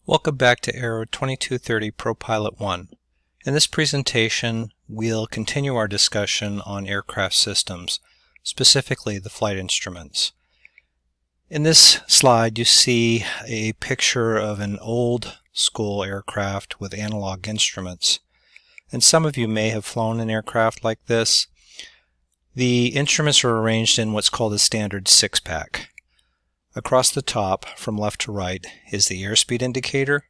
Welcome back to AERO 2230 ProPilot 1. In this presentation, we'll continue our discussion on aircraft systems, specifically the flight instruments. In this slide, you see a picture of an old school aircraft with analog instruments. And some of you may have flown an aircraft like this. The instruments are arranged in what's called a standard six-pack. Across the top, from left to right, is the airspeed indicator,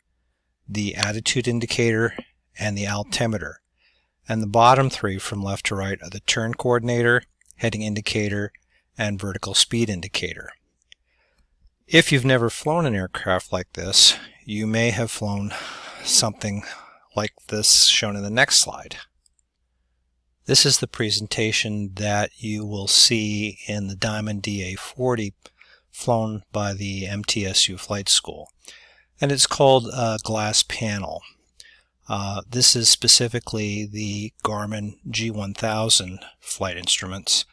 the attitude indicator, and the altimeter. And the bottom three, from left to right, are the turn coordinator, heading indicator, and vertical speed indicator. If you've never flown an aircraft like this, you may have flown something like this shown in the next slide. This is the presentation that you will see in the Diamond DA-40 flown by the MTSU Flight School, and it's called a glass panel. This is specifically the Garmin G1000 flight instruments,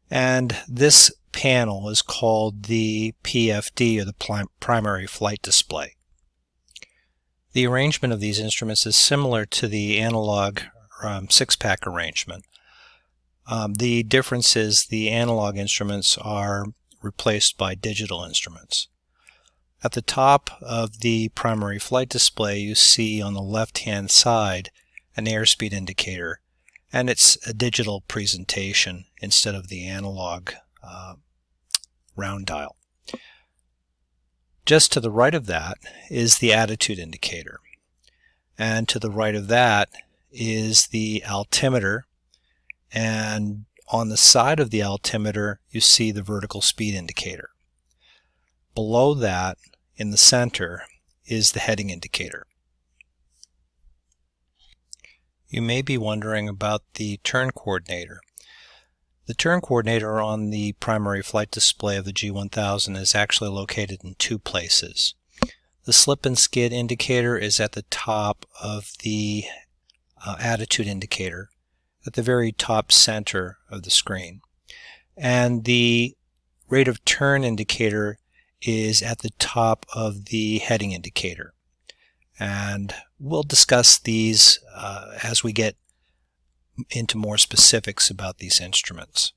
and this panel is called the PFD, or the primary flight display. The arrangement of these instruments is similar to the analog six-pack arrangement. The difference is the analog instruments are replaced by digital instruments. At the top of the primary flight display, you see on the left-hand side an airspeed indicator, and it's a digital presentation instead of the analog round dial. Just to the right of that is the attitude indicator, and to the right of that is the altimeter, and on the side of the altimeter you see the vertical speed indicator. Below that, in the center, is the heading indicator. You may be wondering about the turn coordinator. The turn coordinator on the primary flight display of the G1000 is actually located in two places. The slip and skid indicator is at the top of the attitude indicator, at the very top center of the screen. And the rate of turn indicator is at the top of the heading indicator. And we'll discuss these as we get into more specifics about these instruments.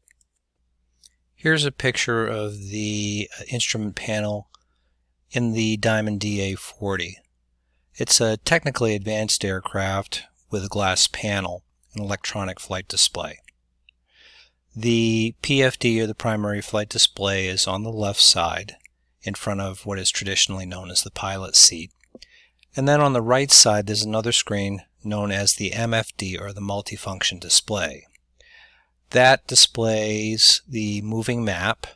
Here's a picture of the instrument panel in the Diamond DA-40. It's a technically advanced aircraft with a glass panel, an electronic flight display. The PFD, or the primary flight display, is on the left side in front of what is traditionally known as the pilot seat. And then on the right side there's another screen known as the MFD, or the multifunction display. That displays the moving map,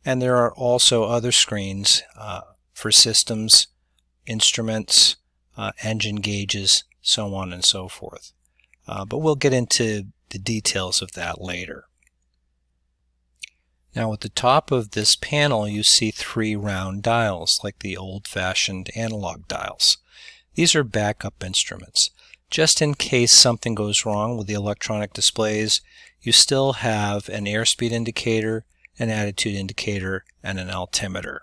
and there are also other screens for systems, instruments, engine gauges, so on and so forth. But we'll get into the details of that later. Now at the top of this panel you see three round dials, like the old-fashioned analog dials. These are backup instruments. Just in case something goes wrong with the electronic displays, you still have an airspeed indicator, an attitude indicator, and an altimeter.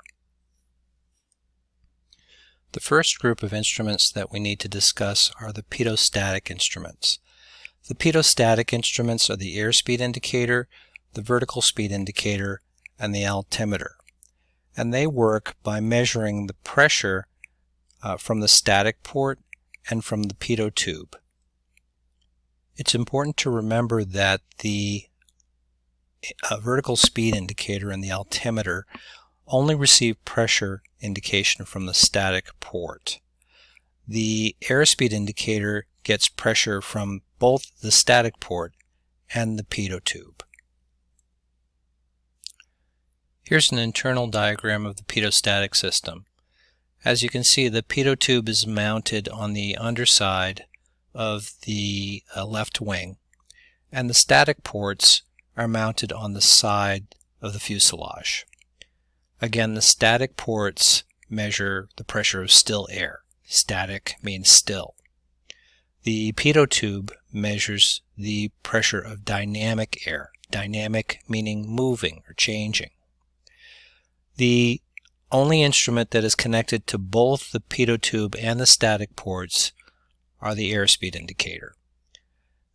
The first group of instruments that we need to discuss are the pitot-static instruments. The pitot-static instruments are the airspeed indicator, the vertical speed indicator, and the altimeter. And they work by measuring the pressure from the static port and from the pitot tube. It's important to remember that the vertical speed indicator and the altimeter only receive pressure indication from the static port. The airspeed indicator gets pressure from both the static port and the pitot tube. Here's an internal diagram of the pitot-static system. As you can see, the pitot tube is mounted on the underside of the left wing, and the static ports are mounted on the side of the fuselage. Again, the static ports measure the pressure of still air. Static means still. The pitot tube measures the pressure of dynamic air. Dynamic meaning moving or changing. The only instrument that is connected to both the pitot tube and the static ports are the airspeed indicator.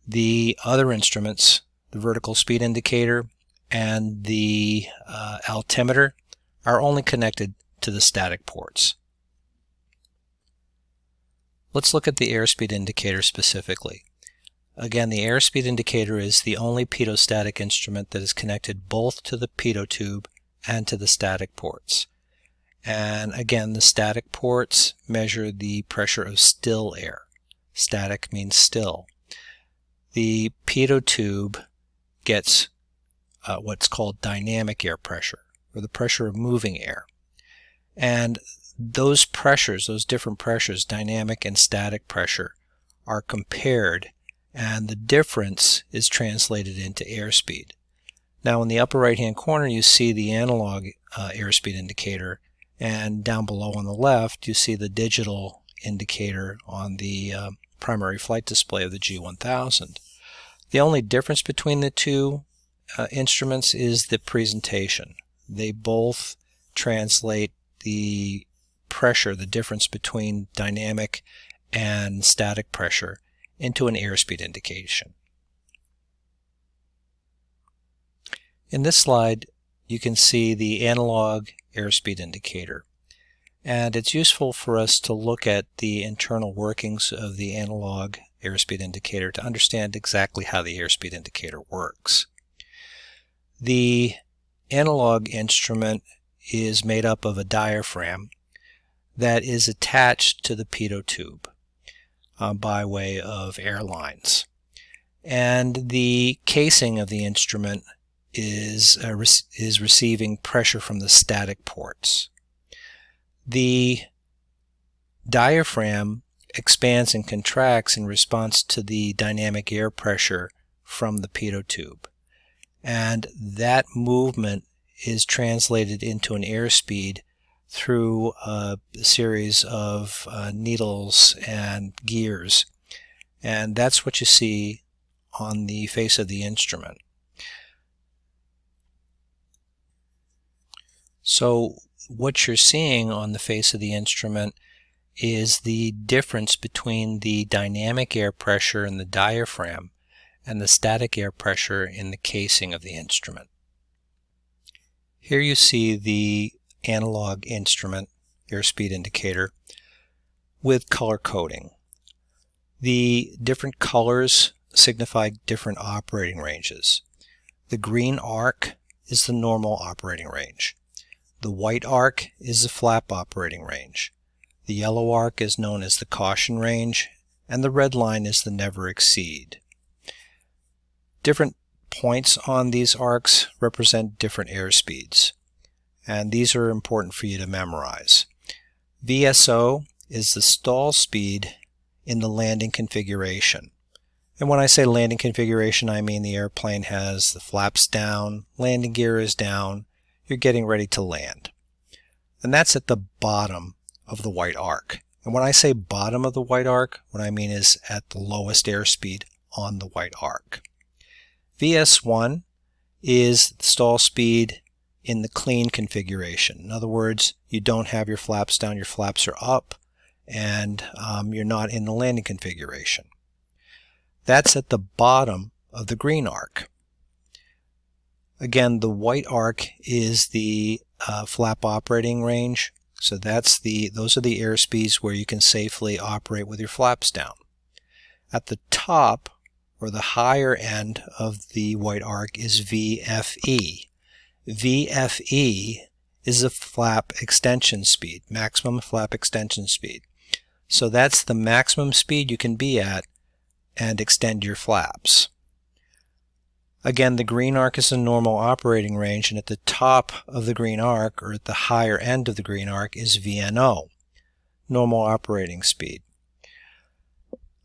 The other instruments, the vertical speed indicator and the altimeter, are only connected to the static ports. Let's look at the airspeed indicator specifically. Again, the airspeed indicator is the only pitot-static instrument that is connected both to the pitot tube and to the static ports. And again, the static ports measure the pressure of still air. Static means still. The pitot tube gets what's called dynamic air pressure, or the pressure of moving air. And those pressures, those different pressures, dynamic and static pressure, are compared, and the difference is translated into airspeed. Now in the upper right hand corner you see the analog airspeed indicator, and down below on the left you see the digital indicator on the primary flight display of the G1000. The only difference between the two instruments is the presentation. They both translate the pressure, the difference between dynamic and static pressure, into an airspeed indication. In this slide you can see the analog airspeed indicator, and it's useful for us to look at the internal workings of the analog airspeed indicator to understand exactly how the airspeed indicator works. The analog instrument is made up of a diaphragm that is attached to the pitot tube by way of air lines. And the casing of the instrument is receiving pressure from the static ports. The diaphragm expands and contracts in response to the dynamic air pressure from the pitot tube. And that movement is translated into an airspeed through a series of needles and gears, and that's what you see on the face of the instrument. So what you're seeing on the face of the instrument is the difference between the dynamic air pressure in the diaphragm and the static air pressure in the casing of the instrument. Here you see the analog instrument airspeed indicator with color coding. The different colors signify different operating ranges. The green arc is the normal operating range. The white arc is the flap operating range. The yellow arc is known as the caution range, and the red line is the never exceed. Different points on these arcs represent different airspeeds, and these are important for you to memorize. VSO is the stall speed in the landing configuration. And when I say landing configuration, I mean the airplane has the flaps down, landing gear is down, you're getting ready to land. And that's at the bottom of the white arc. And when I say bottom of the white arc, what I mean is at the lowest airspeed on the white arc. VS1 is the stall speed in the clean configuration. In other words, you don't have your flaps down, your flaps are up, and you're not in the landing configuration. That's at the bottom of the green arc. Again, the white arc is the flap operating range, so those are the airspeeds where you can safely operate with your flaps down. At the top, or the higher end of the white arc, is VFE. VFE is the flap extension speed, maximum flap extension speed. So that's the maximum speed you can be at and extend your flaps. Again, the green arc is the normal operating range, and at the top of the green arc, or at the higher end of the green arc, is VNO, normal operating speed.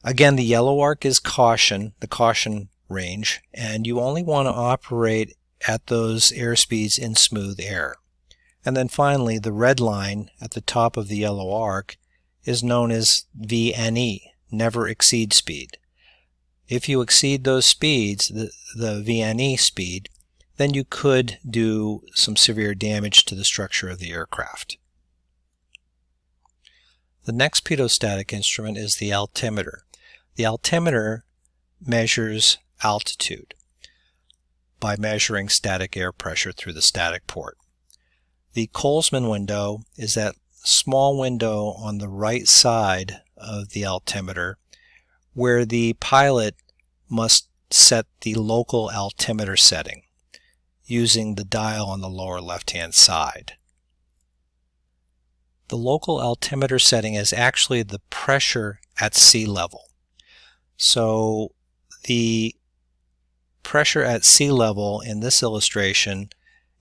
Again, the yellow arc is caution, the caution range, and you only want to operate at those airspeeds in smooth air. And then finally, the red line at the top of the yellow arc is known as VNE, never exceed speed. If you exceed those speeds, the VNE speed, then you could do some severe damage to the structure of the aircraft. The next pitot-static instrument is the altimeter. The altimeter measures altitude by measuring static air pressure through the static port. The Colesman window is that small window on the right side of the altimeter where the pilot must set the local altimeter setting using the dial on the lower left-hand side. The local altimeter setting is actually the pressure at sea level. So the pressure at sea level in this illustration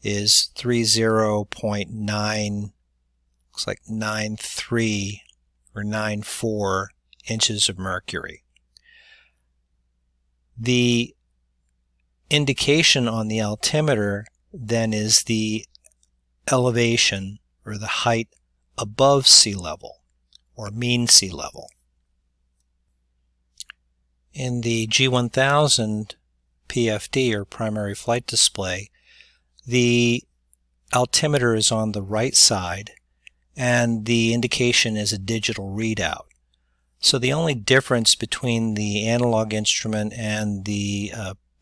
is 30.9, looks like 93 or 94 inches of mercury. The indication on the altimeter then is the elevation or the height above sea level or mean sea level. In the G1000 PFD or primary flight display, the altimeter is on the right side and the indication is a digital readout. So the only difference between the analog instrument and the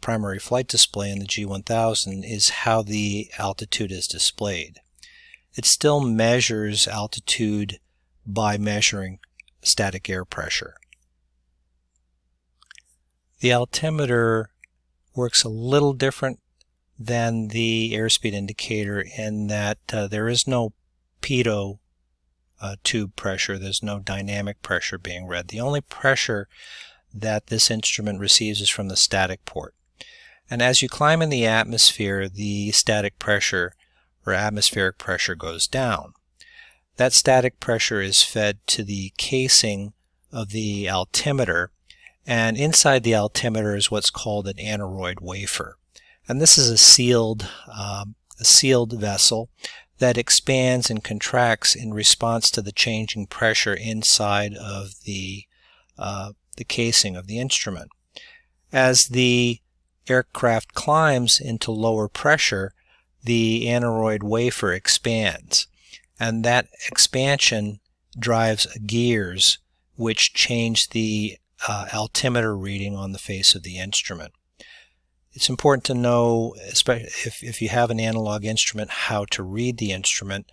primary flight display in the G1000 is how the altitude is displayed. It still measures altitude by measuring static air pressure. The altimeter works a little different than the airspeed indicator in that there is no pitot tube pressure. There's no dynamic pressure being read. The only pressure that this instrument receives is from the static port. And as you climb in the atmosphere, the static pressure or atmospheric pressure goes down. That static pressure is fed to the casing of the altimeter, and inside the altimeter is what's called an aneroid wafer. And this is a sealed vessel that expands and contracts in response to the changing pressure inside of the casing of the instrument. As the aircraft climbs into lower pressure, the aneroid wafer expands, and that expansion drives gears which change the altimeter reading on the face of the instrument. It's important to know, especially if you have an analog instrument, how to read the instrument.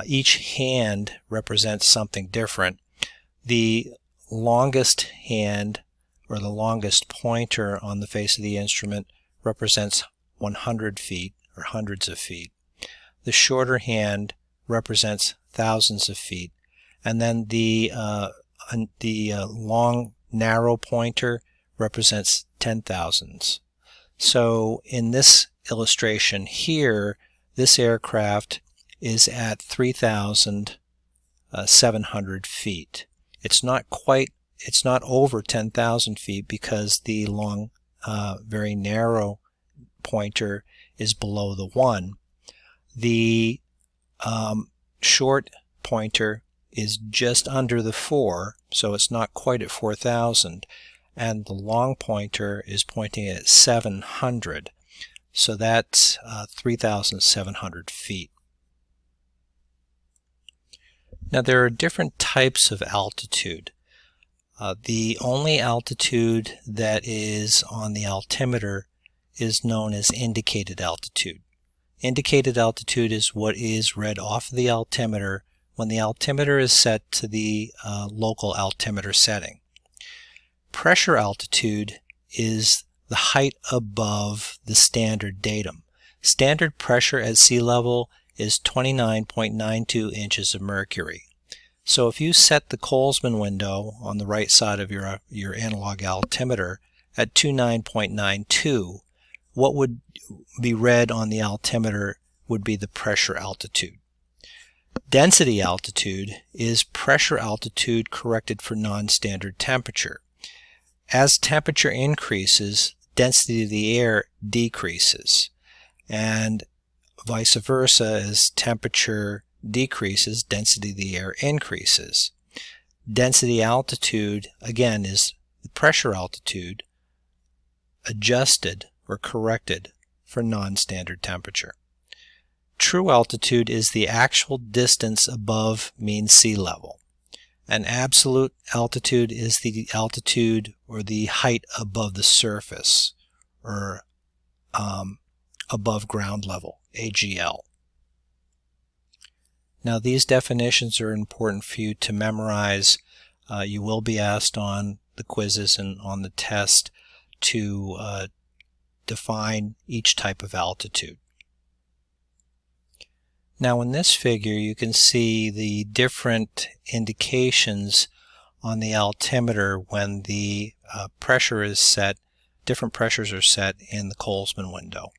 Each hand represents something different. The longest hand or the longest pointer on the face of the instrument represents 100 feet or hundreds of feet. The shorter hand represents thousands of feet, and then the long narrow pointer represents 10,000s. So in this illustration here, this aircraft is at 3,700 feet. It's not over 10,000 feet because the long, very narrow pointer is below the 1. The short pointer is just under the 4, so it's not quite at 4,000, and the long pointer is pointing at 700, so that's 3,700 feet. Now there are different types of altitude. The only altitude that is on the altimeter is known as indicated altitude. Indicated altitude is what is read off of the altimeter when the altimeter is set to the local altimeter setting. Pressure altitude is the height above the standard datum. Standard pressure at sea level is 29.92 inches of mercury. So if you set the Colesman window on the right side of your analog altimeter at 29.92, what would be read on the altimeter would be the pressure altitude. Density altitude is pressure altitude corrected for non-standard temperature. As temperature increases, density of the air decreases, and vice versa. As temperature decreases, density of the air increases. Density altitude, again, is the pressure altitude adjusted or corrected for non-standard temperature. True altitude is the actual distance above mean sea level. An absolute altitude is the altitude or the height above the surface, or above ground level, AGL. Now these definitions are important for you to memorize. You will be asked on the quizzes and on the test to define each type of altitude. Now in this figure you can see the different indications on the altimeter when the pressure is set. Different pressures are set in the Colesman window.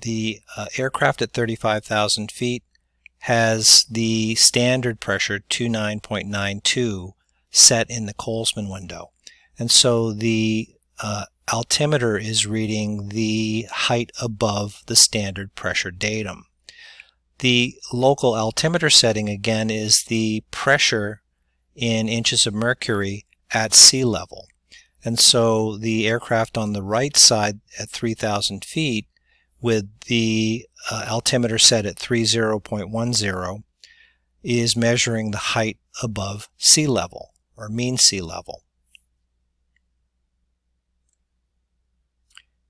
The aircraft at 35,000 feet has the standard pressure 29.92 set in the Colesman window, and so the altimeter is reading the height above the standard pressure datum. The local altimeter setting again is the pressure in inches of mercury at sea level, and so the aircraft on the right side at 3,000 feet with the altimeter set at 30.10 is measuring the height above sea level, or mean sea level.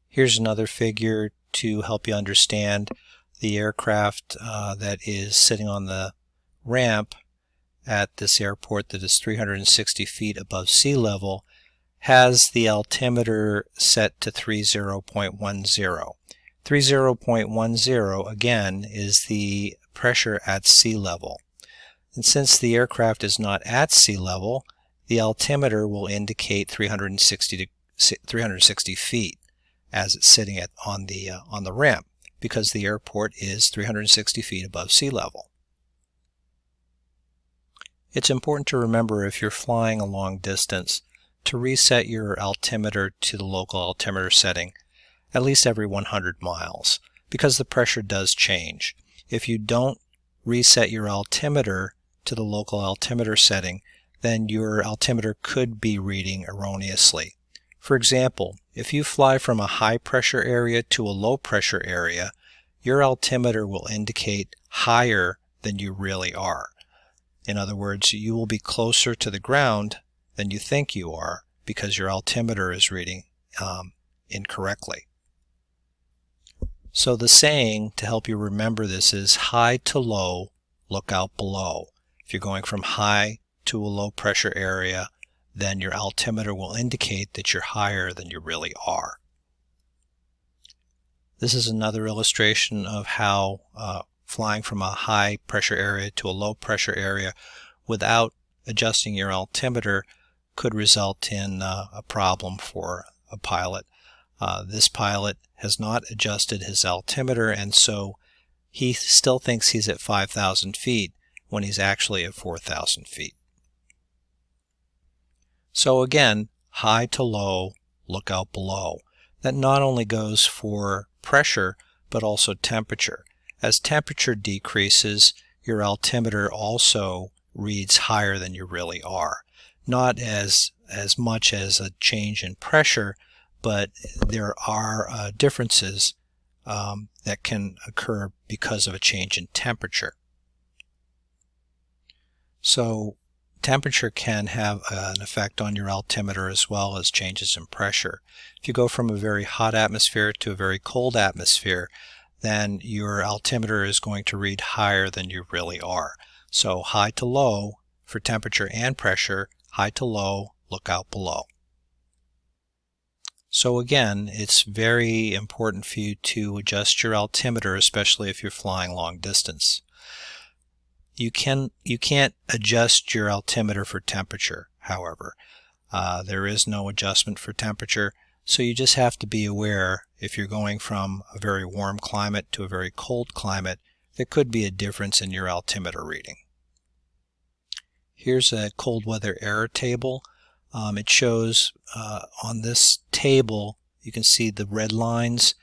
Here's another figure to help you understand. The aircraft that is sitting on the ramp at this airport that is 360 feet above sea level has the altimeter set to 30.10. 30.10 again is the pressure at sea level. And since the aircraft is not at sea level, the altimeter will indicate 360 feet as it's sitting on the ramp, because the airport is 360 feet above sea level. It's important to remember, if you're flying a long distance, to reset your altimeter to the local altimeter setting at least every 100 miles, because the pressure does change. If you don't reset your altimeter to the local altimeter setting, then your altimeter could be reading erroneously. For example, if you fly from a high pressure area to a low pressure area, your altimeter will indicate higher than you really are. In other words, you will be closer to the ground than you think you are, because your altimeter is reading incorrectly. So the saying to help you remember this is high to low, look out below. If you're going from high to a low pressure area, then your altimeter will indicate that you're higher than you really are. This is another illustration of how flying from a high pressure area to a low pressure area without adjusting your altimeter could result in a problem for a pilot. This pilot has not adjusted his altimeter, and so he still thinks he's at 5,000 feet when he's actually at 4,000 feet. So again, high to low, look out below. That not only goes for pressure, but also temperature. As temperature decreases, your altimeter also reads higher than you really are. Not as much as a change in pressure, but there are differences that can occur because of a change in temperature. So temperature can have an effect on your altimeter as well as changes in pressure. If you go from a very hot atmosphere to a very cold atmosphere, then your altimeter is going to read higher than you really are. So high to low for temperature and pressure, high to low, look out below. So again, it's very important for you to adjust your altimeter, especially if you're flying long distance. You can't adjust your altimeter for temperature, however. There is no adjustment for temperature, so you just have to be aware if you're going from a very warm climate to a very cold climate, there could be a difference in your altimeter reading. Here's a cold weather error table. It shows on this table, you can see the red lines.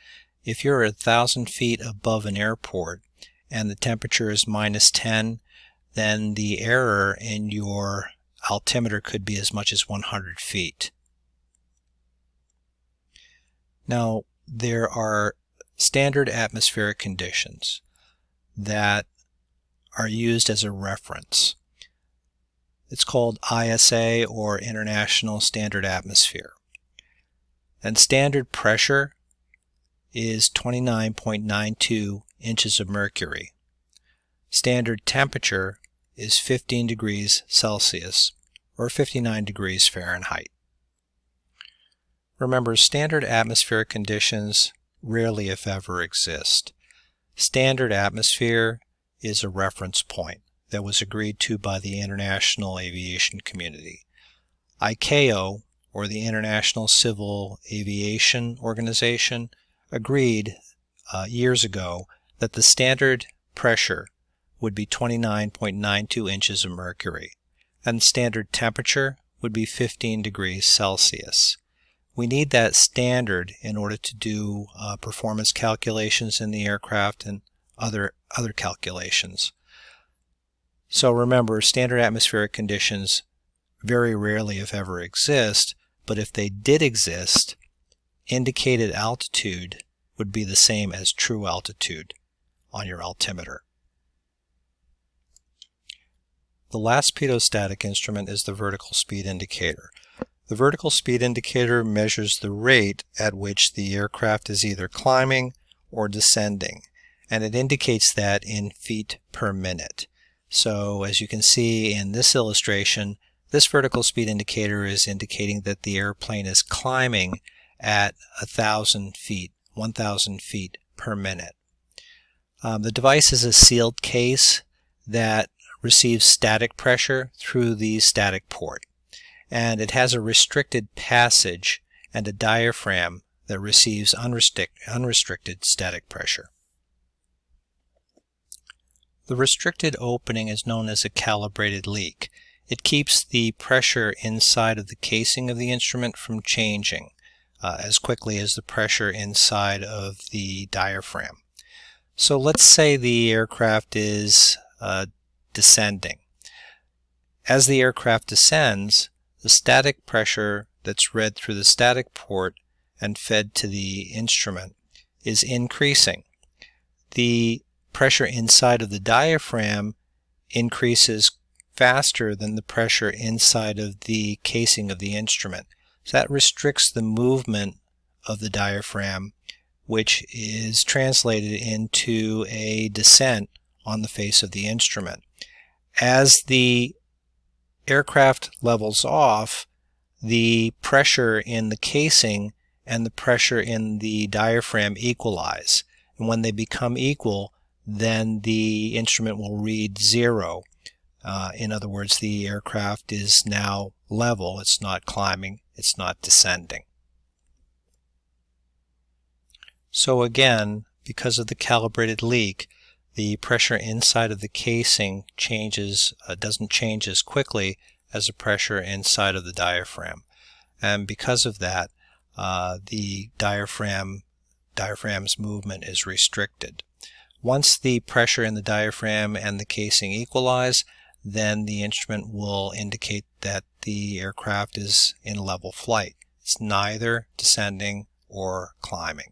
If you're 1,000 feet above an airport and the temperature is -10, then the error in your altimeter could be as much as 100 feet. Now, there are standard atmospheric conditions that are used as a reference. It's called ISA, or International Standard Atmosphere. And standard pressure is 29.92 inches of mercury. Standard temperature is 15 degrees Celsius, or 59 degrees Fahrenheit. Remember, standard atmospheric conditions rarely, if ever, exist. Standard atmosphere is a reference point that was agreed to by the international aviation community. ICAO, or the International Civil Aviation Organization, agreed years ago that the standard pressure would be 29.92 inches of mercury, and standard temperature would be 15 degrees Celsius. We need that standard in order to do performance calculations in the aircraft and other calculations. So remember, standard atmospheric conditions very rarely, if ever, exist, but if they did exist, indicated altitude would be the same as true altitude on your altimeter. The last pitot-static instrument is the vertical speed indicator. The vertical speed indicator measures the rate at which the aircraft is either climbing or descending, and it indicates that in feet per minute. So as you can see in this illustration, this vertical speed indicator is indicating that the airplane is climbing at 1,000 feet per minute. The device is a sealed case that receives static pressure through the static port, and it has a restricted passage and a diaphragm that receives unrestricted static pressure. The restricted opening is known as a calibrated leak. It keeps the pressure inside of the casing of the instrument from changing as quickly as the pressure inside of the diaphragm. So let's say the aircraft is descending. As the aircraft descends, the static pressure that's read through the static port and fed to the instrument is increasing. The pressure inside of the diaphragm increases faster than the pressure inside of the casing of the instrument. So that restricts the movement of the diaphragm, which is translated into a descent on the face of the instrument. As the aircraft levels off, the pressure in the casing and the pressure in the diaphragm equalize. And when they become equal, then the instrument will read 0. In other words, the aircraft is now level. It's not climbing, it's not descending. So again, because of the calibrated leak, the pressure inside of the casing doesn't change as quickly as the pressure inside of the diaphragm. And because of that, the diaphragm's movement is restricted. Once the pressure in the diaphragm and the casing equalize, then the instrument will indicate that the aircraft is in level flight. It's neither descending or climbing.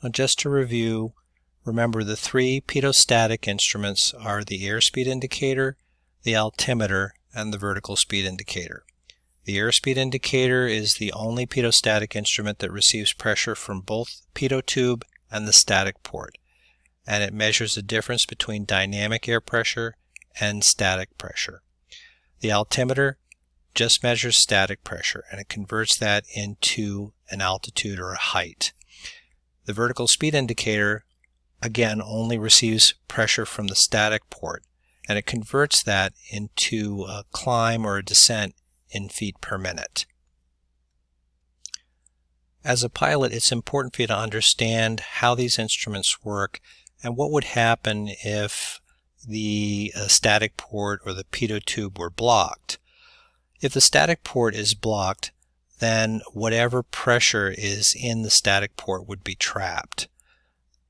Now, just to review, remember the three pitot-static instruments are the airspeed indicator, the altimeter, and the vertical speed indicator. The airspeed indicator is the only pitot-static instrument that receives pressure from both pitot tube and the static port, and it measures the difference between dynamic air pressure and static pressure. The altimeter just measures static pressure, and it converts that into an altitude or a height. The vertical speed indicator again only receives pressure from the static port, and it converts that into a climb or a descent in feet per minute. As a pilot, it's important for you to understand how these instruments work and what would happen if the static port or the pitot tube were blocked. If the static port is blocked, then whatever pressure is in the static port would be trapped.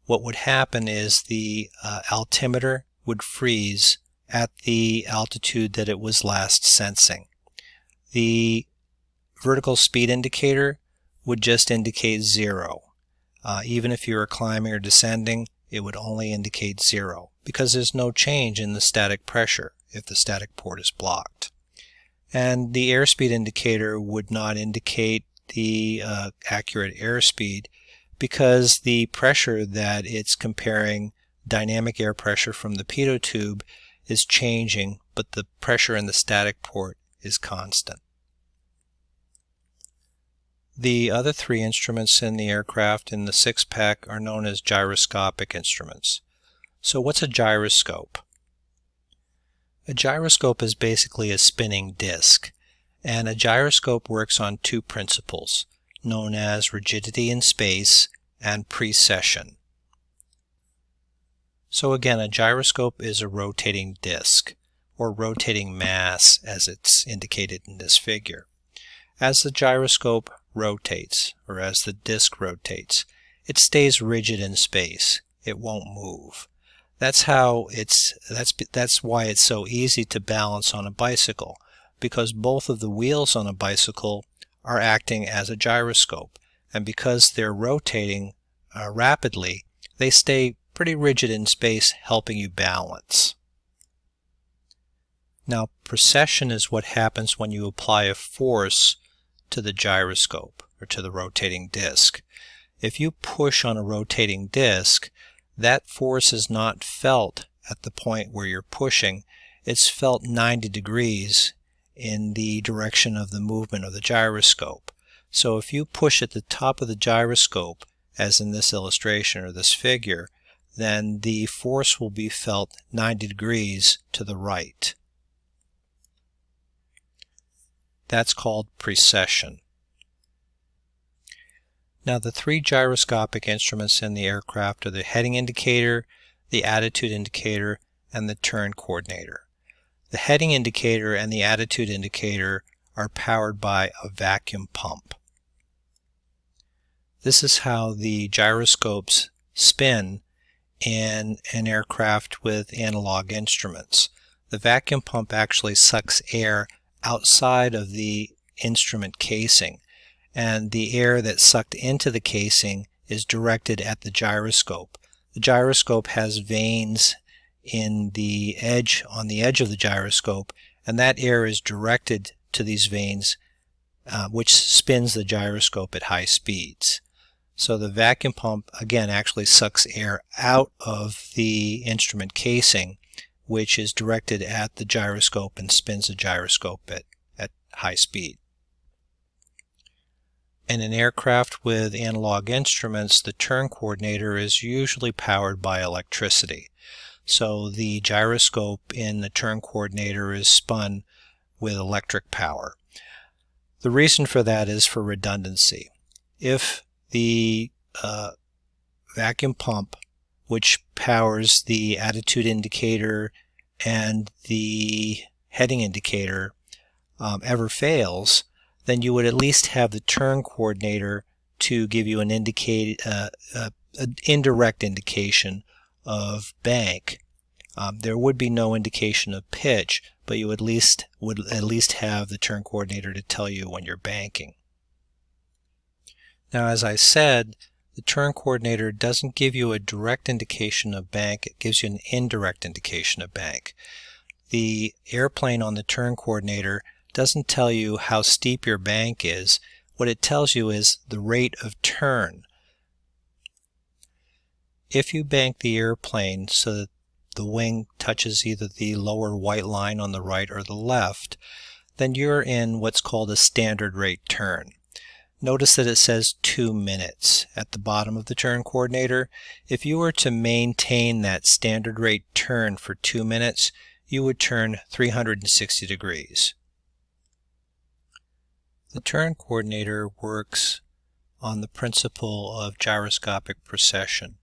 What would happen is the altimeter would freeze at the altitude that it was last sensing. The vertical speed indicator would just indicate 0. Even if you were climbing or descending, it would only indicate 0 because there's no change in the static pressure. if the static port is blocked. And the airspeed indicator would not indicate the accurate airspeed because the pressure that it's comparing, dynamic air pressure from the pitot tube, is changing, but the pressure in the static port is constant. The other three instruments in the aircraft in the six-pack are known as gyroscopic instruments. So what's a gyroscope? A gyroscope is basically a spinning disc, and a gyroscope works on two principles, known as rigidity in space and precession. So again, a gyroscope is a rotating disc, or rotating mass as it's indicated in this figure. As the gyroscope rotates, or as the disc rotates, it stays rigid in space. It won't move. That's why it's so easy to balance on a bicycle, because both of the wheels on a bicycle are acting as a gyroscope, and because they're rotating rapidly, they stay pretty rigid in space, helping you balance. Now, precession is what happens when you apply a force to the gyroscope, or to the rotating disc. If you push on a rotating disc, that force is not felt at the point where you're pushing. It's felt 90 degrees in the direction of the movement of the gyroscope. So if you push at the top of the gyroscope, as in this illustration or this figure, then the force will be felt 90 degrees to the right. That's called precession. Now, the three gyroscopic instruments in the aircraft are the heading indicator, the attitude indicator, and the turn coordinator. The heading indicator and the attitude indicator are powered by a vacuum pump. This is how the gyroscopes spin in an aircraft with analog instruments. The vacuum pump actually sucks air outside of the instrument casing, and the air that's sucked into the casing is directed at the gyroscope. The gyroscope has vanes on the edge of the gyroscope, and that air is directed to these vanes, which spins the gyroscope at high speeds. So the vacuum pump again actually sucks air out of the instrument casing, which is directed at the gyroscope and spins the gyroscope at high speed. In an aircraft with analog instruments, the turn coordinator is usually powered by electricity. So the gyroscope in the turn coordinator is spun with electric power. The reason for that is for redundancy. If the vacuum pump, which powers the attitude indicator and the heading indicator, ever fails, then you would at least have the turn coordinator to give you an indirect indication of bank. There would be no indication of pitch, but you would at least have the turn coordinator to tell you when you're banking. Now, as I said, the turn coordinator doesn't give you a direct indication of bank, it gives you an indirect indication of bank. The airplane on the turn coordinator doesn't tell you how steep your bank is. What it tells you is the rate of turn. If you bank the airplane so that the wing touches either the lower white line on the right or the left, then you're in what's called a standard rate turn. Notice that it says 2 minutes at the bottom of the turn coordinator. If you were to maintain that standard rate turn for 2 minutes, you would turn 360 degrees. The turn coordinator works on the principle of gyroscopic precession.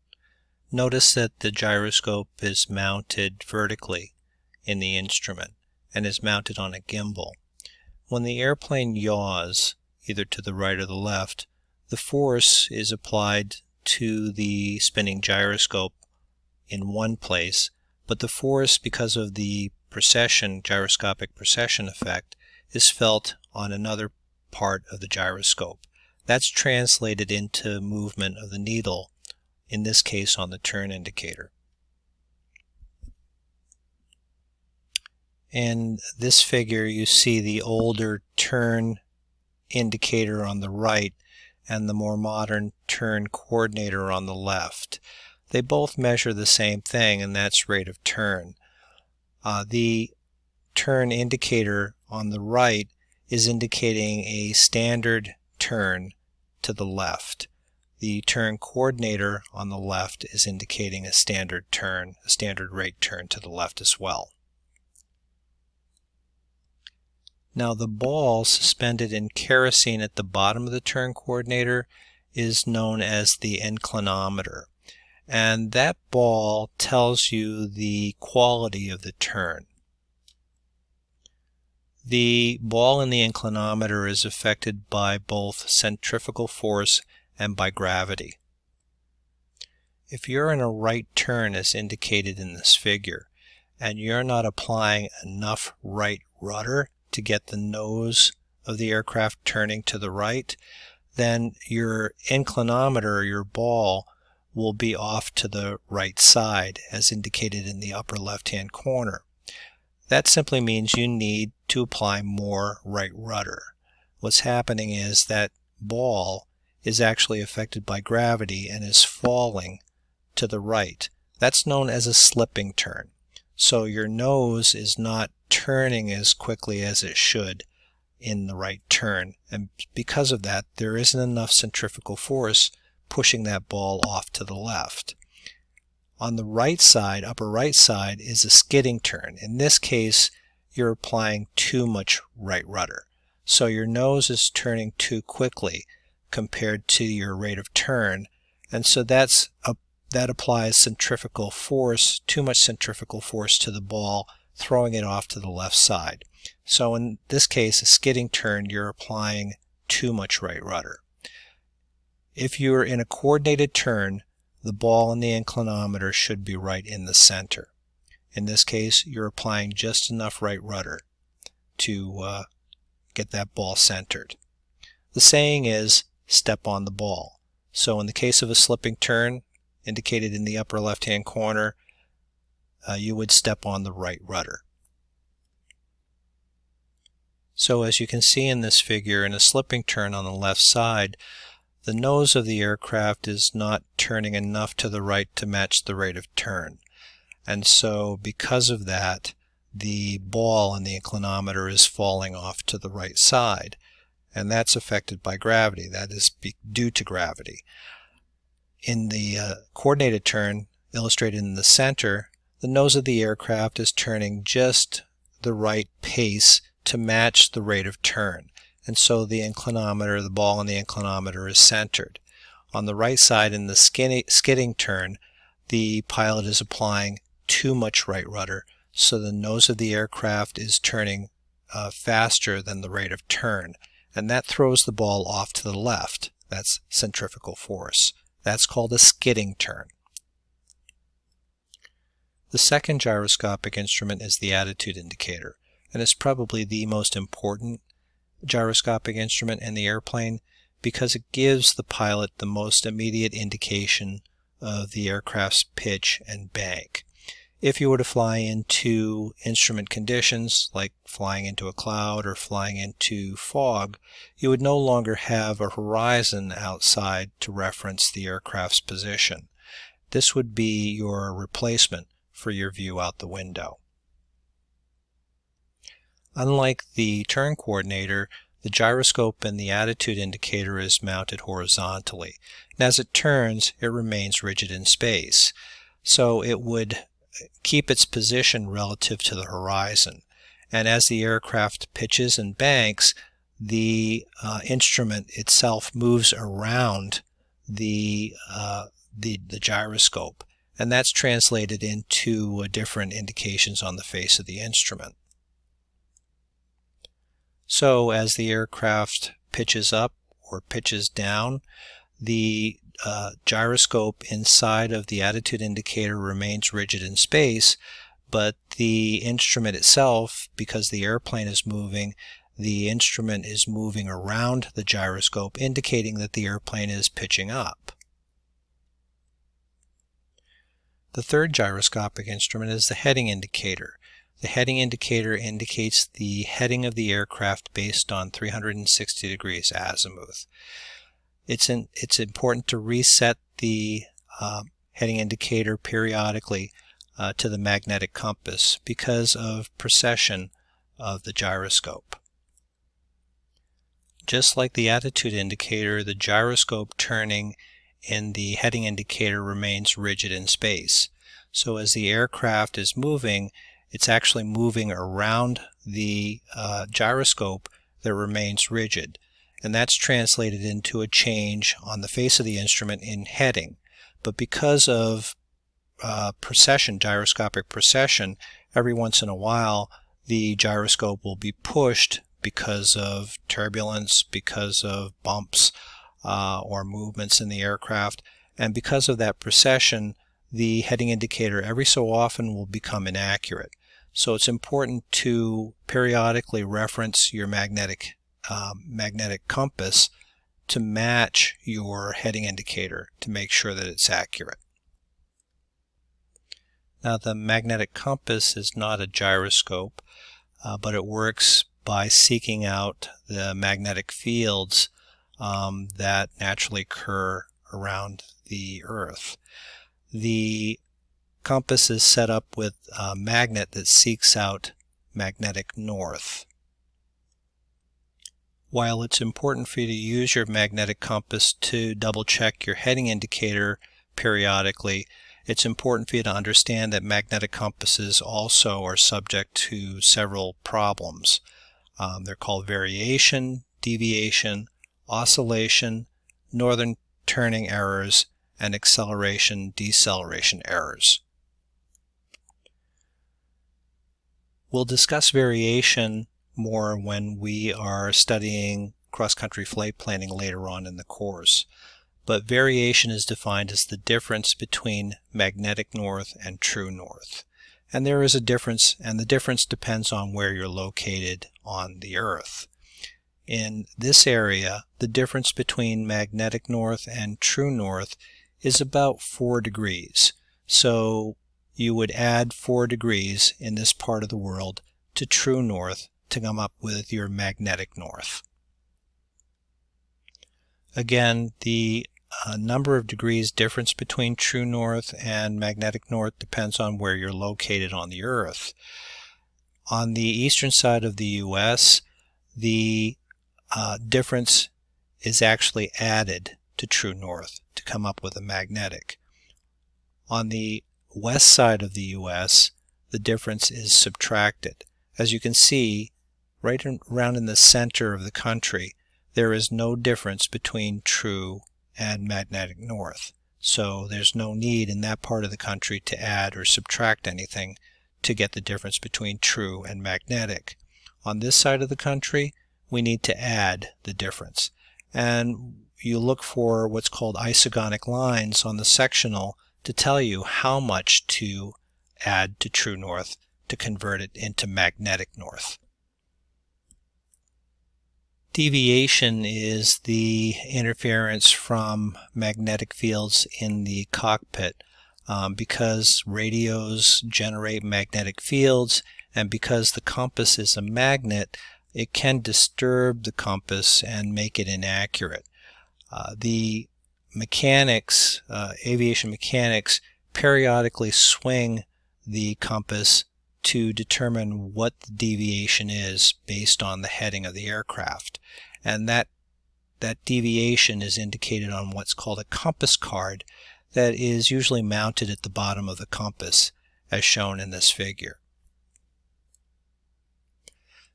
Notice that the gyroscope is mounted vertically in the instrument and is mounted on a gimbal. When the airplane yaws, either to the right or the left, the force is applied to the spinning gyroscope in one place, but the force, because of the precession, gyroscopic precession effect, is felt on another part of the gyroscope. That's translated into movement of the needle, in this case on the turn indicator. In this figure you see the older turn indicator on the right and the more modern turn coordinator on the left. They both measure the same thing, and that's rate of turn. The turn indicator on the right is indicating a standard turn to the left. The turn coordinator on the left is indicating a standard turn, a standard rate turn to the left as well. Now the ball suspended in kerosene at the bottom of the turn coordinator is known as the inclinometer, and that ball tells you the quality of the turn. The ball in the inclinometer is affected by both centrifugal force and by gravity. If you're in a right turn as indicated in this figure, and you're not applying enough right rudder to get the nose of the aircraft turning to the right, then your inclinometer, your ball, will be off to the right side as indicated in the upper left-hand corner. That simply means you need to apply more right rudder. What's happening is that ball is actually affected by gravity and is falling to the right. That's known as a slipping turn. So your nose is not turning as quickly as it should in the right turn, and because of that there isn't enough centrifugal force pushing that ball off to the left. On the right side, upper right side, is a skidding turn. In this case you're applying too much right rudder, so your nose is turning too quickly compared to your rate of turn, and so that applies centrifugal force, too much centrifugal force to the ball, throwing it off to the left side. So in this case, a skidding turn, you're applying too much right rudder. If you're in a coordinated turn, the ball in the inclinometer should be right in the center. In this case, you're applying just enough right rudder to get that ball centered. The saying is, step on the ball. So in the case of a slipping turn, indicated in the upper left-hand corner, you would step on the right rudder. So as you can see in this figure, in a slipping turn on the left side, the nose of the aircraft is not turning enough to the right to match the rate of turn. And so because of that, the ball in the inclinometer is falling off to the right side. And that's affected by gravity. That is due to gravity. In the coordinated turn, illustrated in the center, the nose of the aircraft is turning just the right pace to match the rate of turn, and so the inclinometer, the ball in the inclinometer, is centered. On the right side, in the skidding turn, the pilot is applying too much right rudder, so the nose of the aircraft is turning faster than the rate of turn, and that throws the ball off to the left. That's centrifugal force. That's called a skidding turn. The second gyroscopic instrument is the attitude indicator, and it's probably the most important gyroscopic instrument in the airplane because it gives the pilot the most immediate indication of the aircraft's pitch and bank. If you were to fly into instrument conditions, like flying into a cloud or flying into fog, you would no longer have a horizon outside to reference the aircraft's position. This would be your replacement for your view out the window. Unlike the turn coordinator, the gyroscope and the attitude indicator is mounted horizontally, and as it turns, it remains rigid in space. So it would keep its position relative to the horizon, and as the aircraft pitches and banks, the instrument itself moves around the gyroscope, and that's translated into different indications on the face of the instrument. So as the aircraft pitches up or pitches down, the gyroscope inside of the attitude indicator remains rigid in space, but the instrument itself, because the airplane is moving, the instrument is moving around the gyroscope, indicating that the airplane is pitching up. The third gyroscopic instrument is the heading indicator. The heading indicator indicates the heading of the aircraft based on 360 degrees azimuth. It's important to reset the heading indicator periodically to the magnetic compass because of precession of the gyroscope. Just like the attitude indicator, the gyroscope turning in the heading indicator remains rigid in space. So as the aircraft is moving, it's actually moving around the gyroscope that remains rigid. And that's translated into a change on the face of the instrument in heading. But because of precession, gyroscopic precession, every once in a while the gyroscope will be pushed because of turbulence, because of bumps or movements in the aircraft, and because of that precession, the heading indicator every so often will become inaccurate. So it's important to periodically reference your magnetic compass to match your heading indicator to make sure that it's accurate. Now, the magnetic compass is not a gyroscope, but it works by seeking out the magnetic fields that naturally occur around the Earth. The compass is set up with a magnet that seeks out magnetic north. While it's important for you to use your magnetic compass to double check your heading indicator periodically, it's important for you to understand that magnetic compasses also are subject to several problems. They're called variation, deviation, oscillation, northern turning errors, and acceleration, deceleration errors. We'll discuss variation more when we are studying cross-country flight planning later on in the course. But variation is defined as the difference between magnetic north and true north. And there is a difference, and the difference depends on where you're located on the Earth. In this area, the difference between magnetic north and true north is about 4 degrees. So you would add 4 degrees in this part of the world to true north to come up with your magnetic north. Again, the number of degrees difference between true north and magnetic north depends on where you're located on the Earth. On the eastern side of the U.S., the difference is actually added to true north to come up with a magnetic. On the west side of the U.S., the difference is subtracted. As you can see, right around in the center of the country, there is no difference between true and magnetic north. So there's no need in that part of the country to add or subtract anything to get the difference between true and magnetic. On this side of the country, we need to add the difference. And you look for what's called isogonic lines on the sectional to tell you how much to add to true north to convert it into magnetic north. Deviation is the interference from magnetic fields in the cockpit because radios generate magnetic fields, and because the compass is a magnet, it can disturb the compass and make it inaccurate. The mechanics, aviation mechanics, periodically swing the compass to determine what the deviation is based on the heading of the aircraft. And that deviation is indicated on what's called a compass card that is usually mounted at the bottom of the compass, as shown in this figure.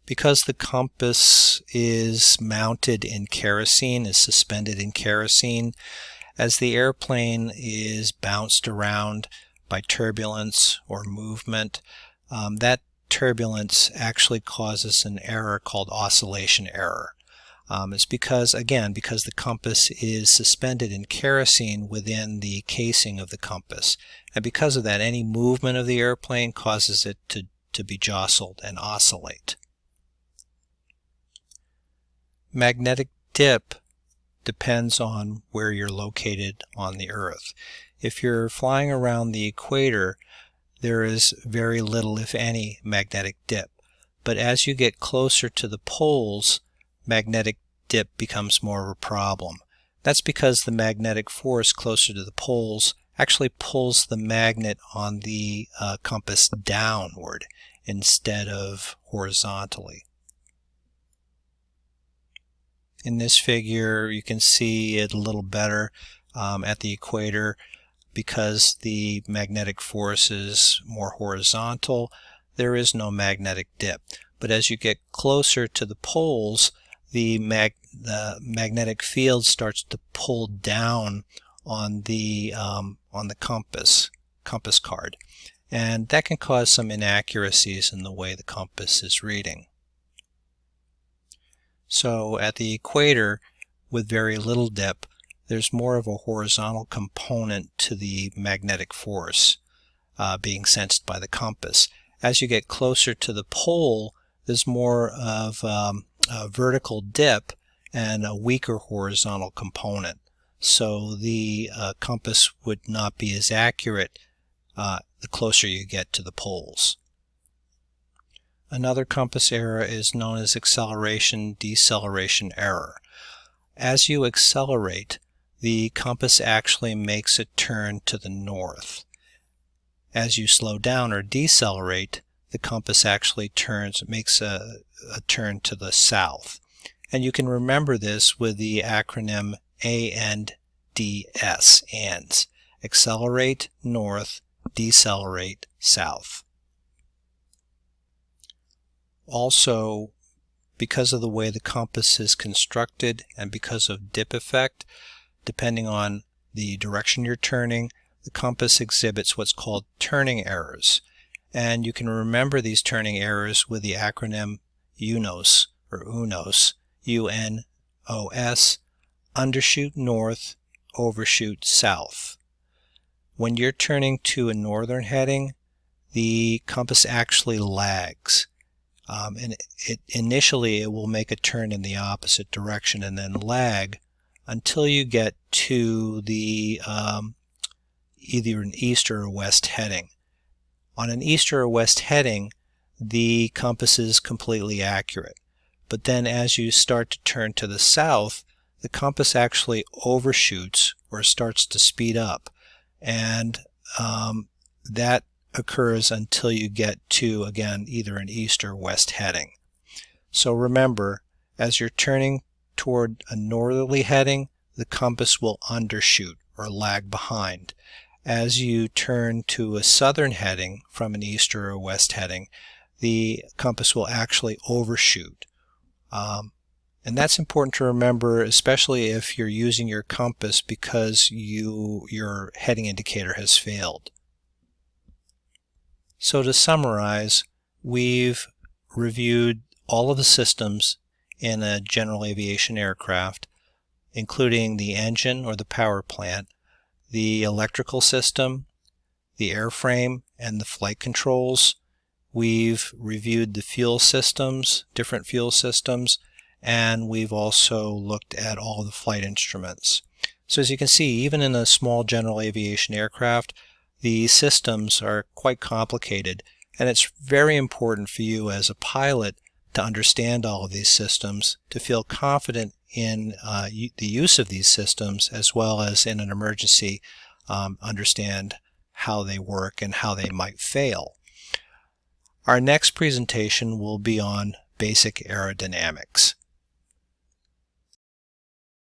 Because the compass is mounted in kerosene, is suspended in kerosene, as the airplane is bounced around by turbulence or movement, that turbulence actually causes an error called oscillation error. It's because the compass is suspended in kerosene within the casing of the compass. And because of that, any movement of the airplane causes it to be jostled and oscillate. Magnetic dip depends on where you're located on the Earth. If you're flying around the equator, there is very little, if any, magnetic dip. But as you get closer to the poles, magnetic dip becomes more of a problem. That's because the magnetic force closer to the poles actually pulls the magnet on the compass downward instead of horizontally. In this figure, you can see it a little better at the equator. Because the magnetic force is more horizontal, there is no magnetic dip. But as you get closer to the poles, the magnetic field starts to pull down on the compass card, and that can cause some inaccuracies in the way the compass is reading. So at the equator, with very little dip, there's more of a horizontal component to the magnetic force being sensed by the compass. As you get closer to the pole, there's more of a vertical dip and a weaker horizontal component. So the compass would not be as accurate the closer you get to the poles. Another compass error is known as acceleration-deceleration error. As you accelerate, the compass actually makes a turn to the north. As you slow down or decelerate, the compass actually makes a turn to the south. And you can remember this with the acronym ANDS, ANDS. Accelerate north, decelerate south. Also, because of the way the compass is constructed and because of dip effect, depending on the direction you're turning, the compass exhibits what's called turning errors. And you can remember these turning errors with the acronym UNOS, or UNOS, U-N-O-S, undershoot north, overshoot south. When you're turning to a northern heading, the compass actually lags. Initially it will make a turn in the opposite direction and then lag until you get to the either an east or a west heading. On an east or a west heading, the compass is completely accurate. But then as you start to turn to the south, the compass actually overshoots or starts to speed up. And that occurs until you get to, again, either an east or west heading. So remember, as you're turning toward a northerly heading, the compass will undershoot or lag behind. As you turn to a southern heading from an east or a west heading, the compass will actually overshoot. And that's important to remember, especially if you're using your compass because your heading indicator has failed. So to summarize, we've reviewed all of the systems in a general aviation aircraft, including the engine or the power plant, the electrical system, the airframe, and the flight controls. We've reviewed the fuel systems, different fuel systems, and we've also looked at all the flight instruments. So as you can see, even in a small general aviation aircraft, the systems are quite complicated, and it's very important for you as a pilot to understand all of these systems, to feel confident in the use of these systems, as well as in an emergency understand how they work and how they might fail. Our next presentation will be on basic aerodynamics.